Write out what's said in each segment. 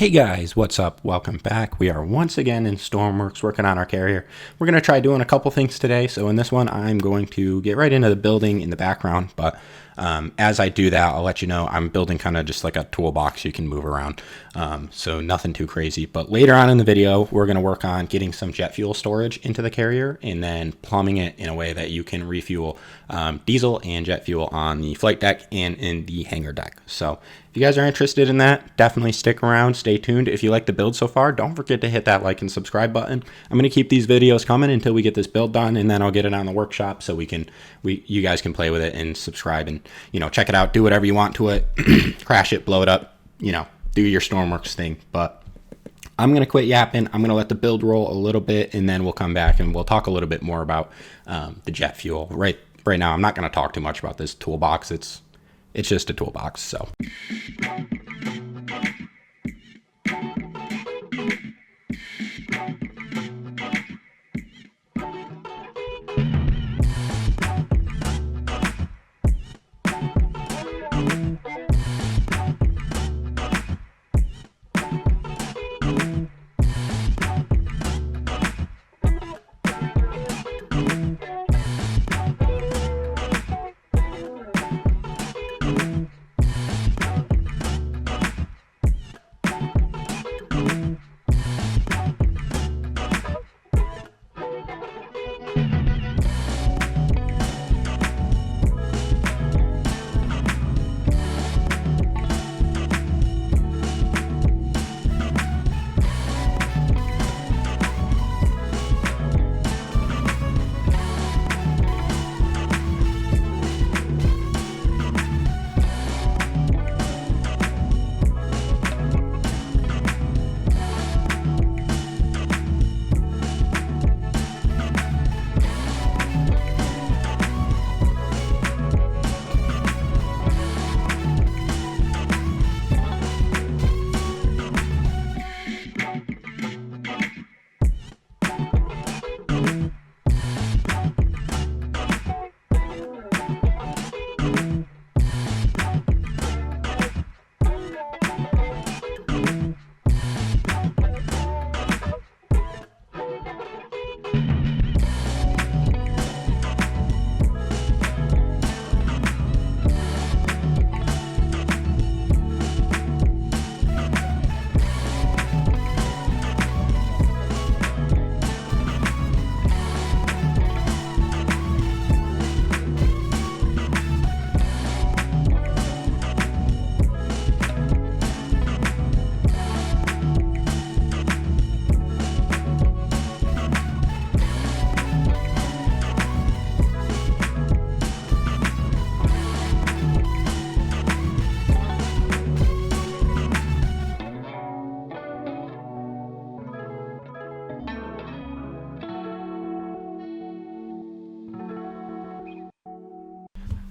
Hey guys, what's up? Welcome back. We are once again in Stormworks working on our carrier. We're going to try doing a couple things today. So in this one, I'm going to get right into the building in the background. But as I do that, I'll let you know I'm building kind of just like a toolbox you can move around. So nothing too crazy. But later on in the video, we're going to work on getting some jet fuel storage into the carrier and then plumbing it in a way that you can refuel diesel and jet fuel on the flight deck and in the hangar deck. So if you guys are interested in that, definitely stick around, stay tuned. If you like the build so far, don't forget to hit that like and subscribe button. I'm going to keep these videos coming until we get this build done, and then I'll get it on the workshop so you guys can play with it and subscribe and, check it out, do whatever you want to it, crash it, blow it up, do your Stormworks thing. But I'm going to quit yapping. I'm going to let the build roll a little bit, and then we'll come back and we'll talk a little bit more about the jet fuel. Right now, I'm not going to talk too much about this toolbox. It's just a toolbox, so.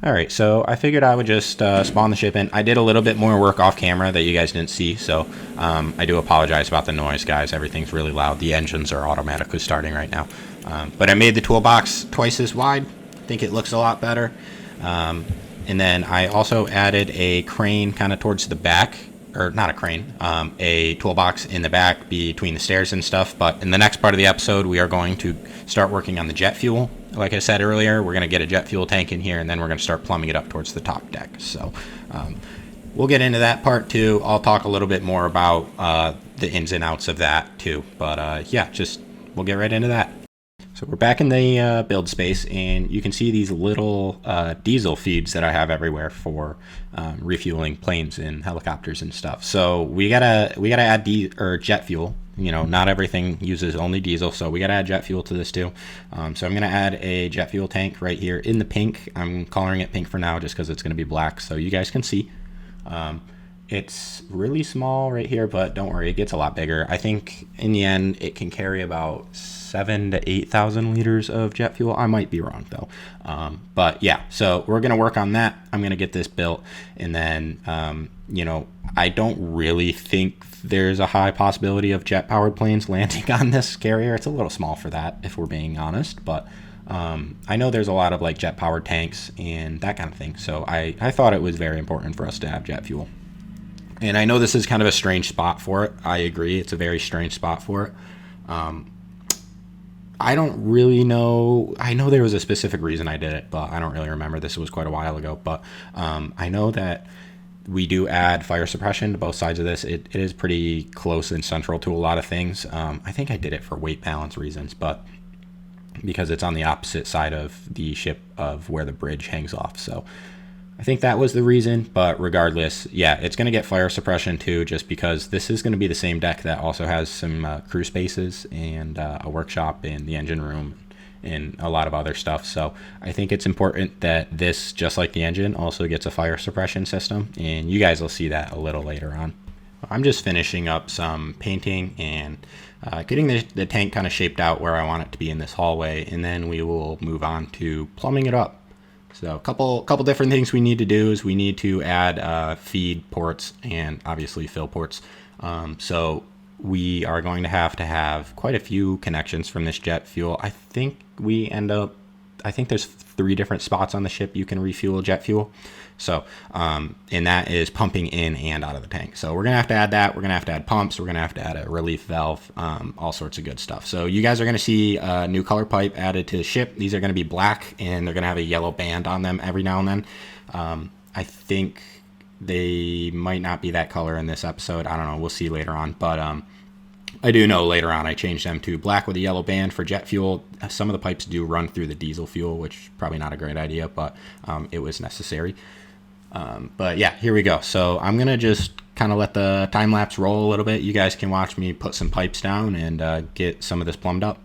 All right, so I figured I would just spawn the ship in. I did a little bit more work off camera that you guys didn't see, so I do apologize about the noise, guys. Everything's really loud. The engines are automatically starting right now. But I made the toolbox twice as wide. I think it looks a lot better. And then I also added a crane kind of towards the back, or not a crane, a toolbox in the back between the stairs and stuff. But in the next part of the episode, we are going to start working on the jet fuel. Like I said earlier, we're going to get a jet fuel tank in here, and then we're going to start plumbing it up towards the top deck. So we'll get into that part too. I'll talk a little bit more about the ins and outs of that too. But yeah, we'll get right into that. So we're back in the build space, and you can see these little diesel feeds that I have everywhere for refueling planes and helicopters and stuff. So we gotta add jet fuel. Not everything uses only diesel, so we gotta add jet fuel to this too. So I'm gonna add a jet fuel tank right here in the pink. I'm coloring it pink for now just because it's gonna be black, so you guys can see. It's really small right here, but don't worry, it gets a lot bigger. I think in the end it can carry about 7,000 to 8,000 liters of jet fuel. I might be wrong though. But yeah, so we're going to work on that. I'm going to get this built, and then, I don't really think there's a high possibility of jet powered planes landing on this carrier. It's a little small for that, if we're being honest, but I know there's a lot of like jet powered tanks and that kind of thing. So I thought it was very important for us to have jet fuel. And I know this is kind of a strange spot for it. I agree. It's a very strange spot for it. I don't really know. I know there was a specific reason I did it, but I don't really remember. This was quite a while ago. But I know that we do add fire suppression to both sides of this. It is pretty close and central to a lot of things. I think I did it for weight balance reasons, but because it's on the opposite side of the ship of where the bridge hangs off. So I think that was the reason, but regardless, yeah, it's going to get fire suppression too, just because this is going to be the same deck that also has some crew spaces and a workshop in the engine room and a lot of other stuff. So I think it's important that this, just like the engine, also gets a fire suppression system, and you guys will see that a little later on. I'm just finishing up some painting and getting the tank kind of shaped out where I want it to be in this hallway, and then we will move on to plumbing it up. So a couple different things we need to do is we need to add feed ports and obviously fill ports. So we are going to have quite a few connections from this jet fuel. I think there's 3 different spots on the ship you can refuel jet fuel. So, and that is pumping in and out of the tank. So we're going to have to add that. We're going to have to add pumps. We're going to have to add a relief valve, all sorts of good stuff. So you guys are going to see a new color pipe added to the ship. These are going to be black, and they're going to have a yellow band on them every now and then. I think they might not be that color in this episode. I don't know. We'll see later on. But I do know later on I changed them to black with a yellow band for jet fuel. Some of the pipes do run through the diesel fuel, which is probably not a great idea, but it was necessary. But yeah, here we go. So I'm going to just kind of let the time lapse roll a little bit. You guys can watch me put some pipes down and get some of this plumbed up.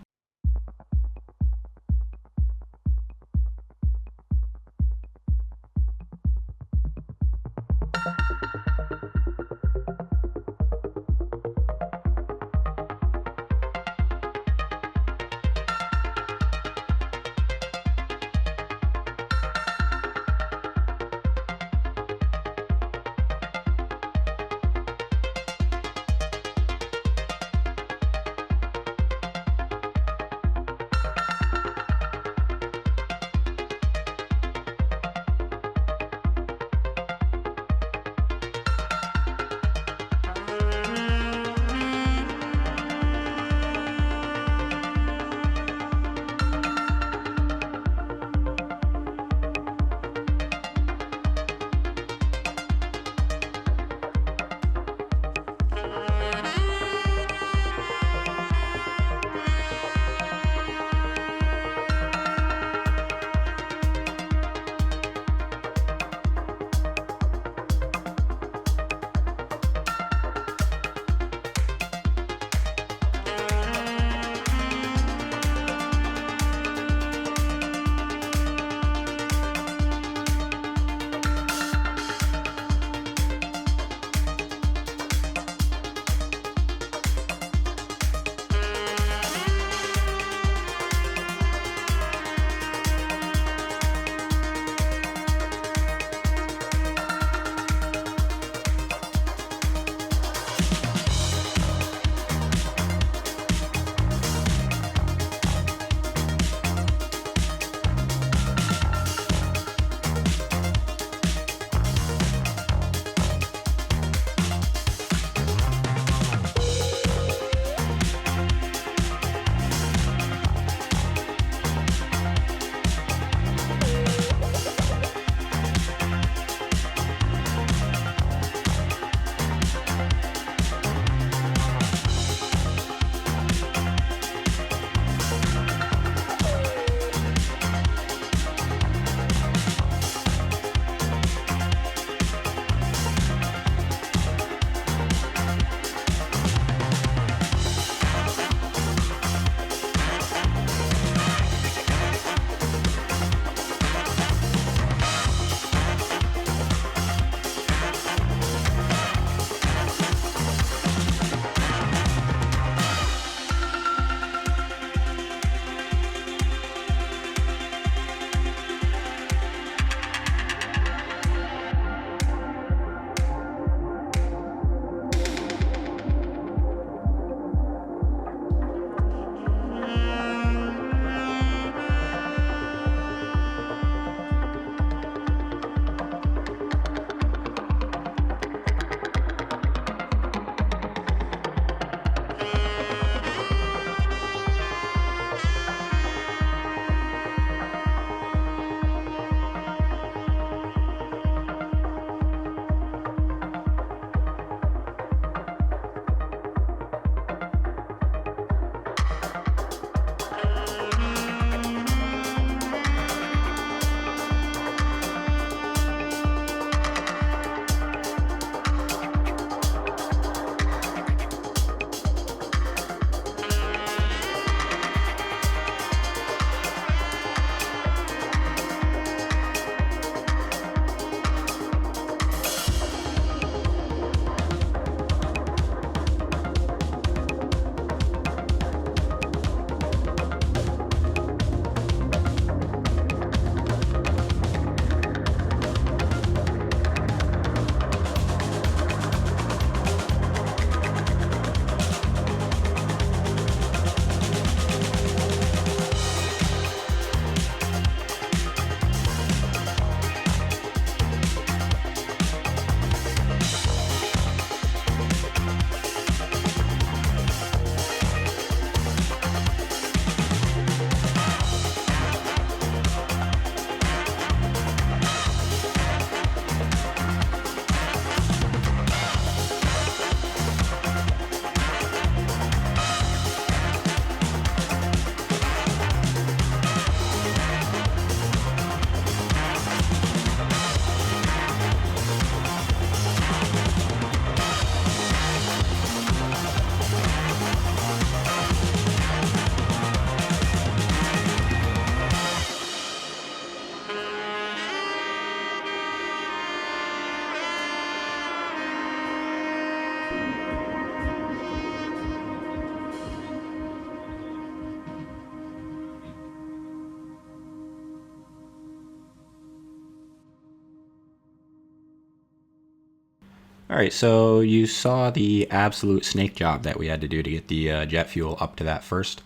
All right, so you saw the absolute snake job that we had to do to get the jet fuel up to that first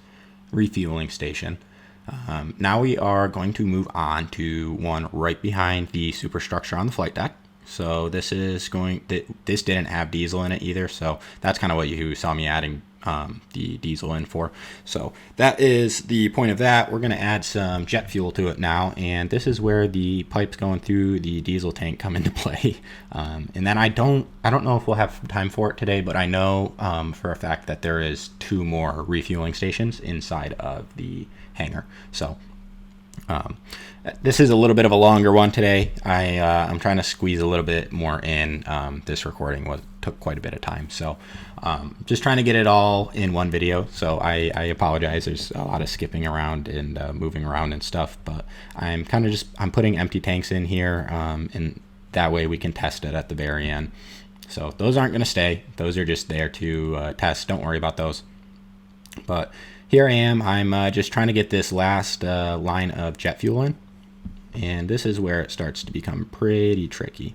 refueling station. Now we are going to move on to one right behind the superstructure on the flight deck. So this didn't have diesel in it either, so that's kind of what you saw me adding the diesel in for. So that is the point of that. We're going to add some jet fuel to it now, and this is where the pipes going through the diesel tank come into play. And then I don't know if we'll have time for it today, but I know for a fact that there is 2 more refueling stations inside of the hangar. So this is a little bit of a longer one today. I'm trying to squeeze a little bit more in. This recording took quite a bit of time, so just trying to get it all in one video. So I apologize. There's a lot of skipping around and moving around and stuff, but I'm putting empty tanks in here, and that way we can test it at the very end. So those aren't going to stay. Those are just there to test. Don't worry about those. But here I am. I'm just trying to get this last line of jet fuel in, and this is where it starts to become pretty tricky.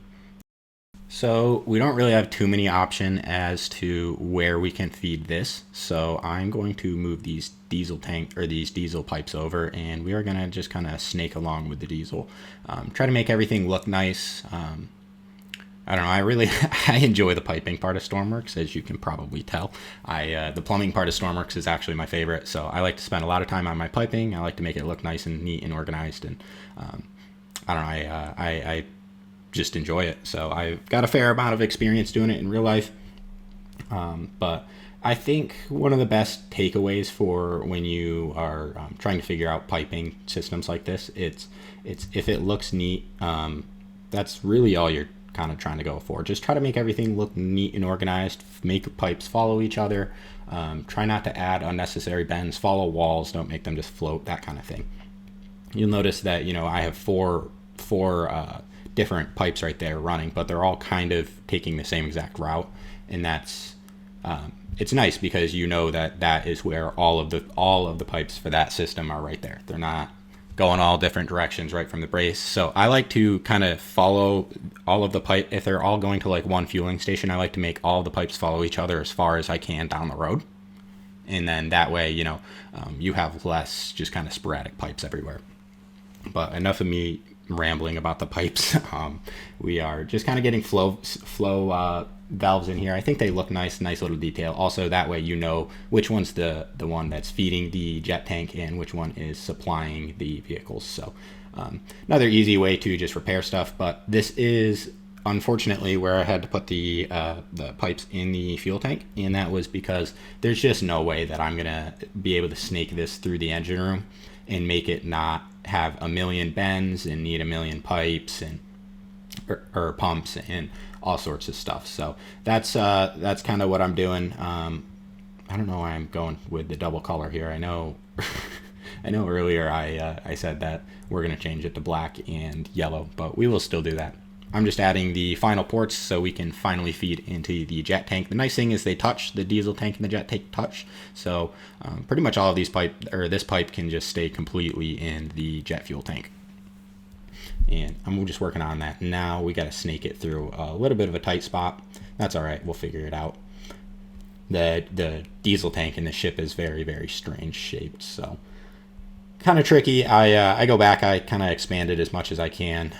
So we don't really have too many options as to where we can feed this. So I'm going to move these diesel pipes over, and we are going to just kind of snake along with the diesel. Try to make everything look nice. I don't know. I enjoy the piping part of Stormworks, as you can probably tell. The plumbing part of Stormworks is actually my favorite. So I like to spend a lot of time on my piping. I like to make it look nice and neat and organized. And I don't know. I just enjoy it. So I've got a fair amount of experience doing it in real life. But I think one of the best takeaways for when you are trying to figure out piping systems like this, it's if it looks neat, that's really all you're kind of trying to go for. Just try to make everything look neat and organized, make pipes follow each other, try not to add unnecessary bends, follow walls, don't make them just float, that kind of thing. You'll notice that, I have four different pipes right there running, but they're all kind of taking the same exact route, and that's it's nice because that is where all of the pipes for that system are right there. They're not going all different directions right from the brace. So I like to kind of follow all of the pipe. If they're all going to like one fueling station, I like to make all the pipes follow each other as far as I can down the road, and then that way you have less just kind of sporadic pipes everywhere. But enough of me rambling about the pipes. We are just kind of getting flow valves in here. I think they look nice little detail. Also, that way which one's the one that's feeding the jet tank and which one is supplying the vehicles. So another easy way to just repair stuff. But this is unfortunately where I had to put the pipes in the fuel tank, and that was because there's just no way that I'm gonna be able to snake this through the engine room and make it not have a million bends and need a million pipes and or pumps and all sorts of stuff. So that's kind of what I'm doing. I don't know why I'm going with the double color here. I know I know earlier I said that we're going to change it to black and yellow, but we will still do that. I'm just adding the final ports so we can finally feed into the jet tank. The nice thing is they touch, the diesel tank and the jet tank touch. So pretty much all of these this pipe can just stay completely in the jet fuel tank. And I'm just working on that. Now we got to snake it through a little bit of a tight spot. That's all right. We'll figure it out. The diesel tank in the ship is very, very strange shaped. So kind of tricky. I go back, I kind of expand it as much as I can.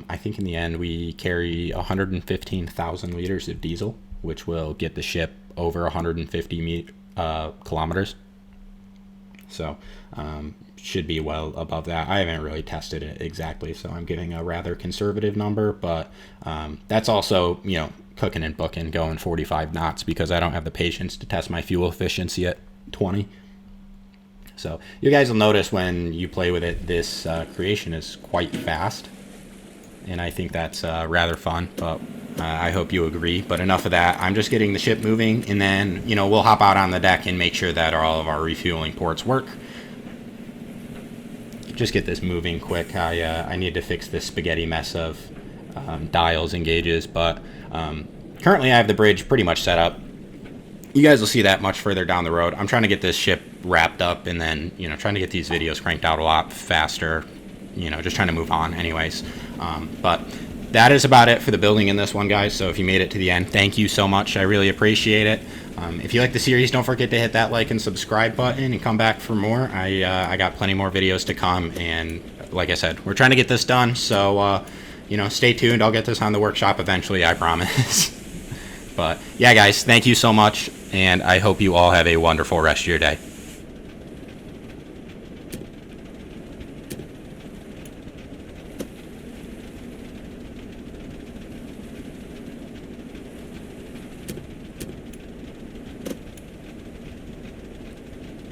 I think in the end we carry 115,000 liters of diesel, which will get the ship over 150 kilometers. So should be well above that. I haven't really tested it exactly, so I'm giving a rather conservative number, but that's also, cooking and booking, going 45 knots because I don't have the patience to test my fuel efficiency at 20. So you guys will notice when you play with it, this creation is quite fast, and I think that's rather fun, but I hope you agree. But enough of that. I'm just getting the ship moving, and then we'll hop out on the deck and make sure that all of our refueling ports work. Just get this moving quick. I need to fix this spaghetti mess of dials and gauges, but currently I have the bridge pretty much set up. You guys will see that much further down the road. I'm trying to get this ship wrapped up, and then trying to get these videos cranked out a lot faster, just trying to move on anyways. But that is about it for the building in this one, guys. So if you made it to the end, thank you so much. I really appreciate it. If you like the series, don't forget to hit that like and subscribe button and come back for more. I got plenty more videos to come, and like I said, we're trying to get this done. So stay tuned. I'll get this on the workshop eventually, I promise. But yeah, guys, thank you so much, and I hope you all have a wonderful rest of your day.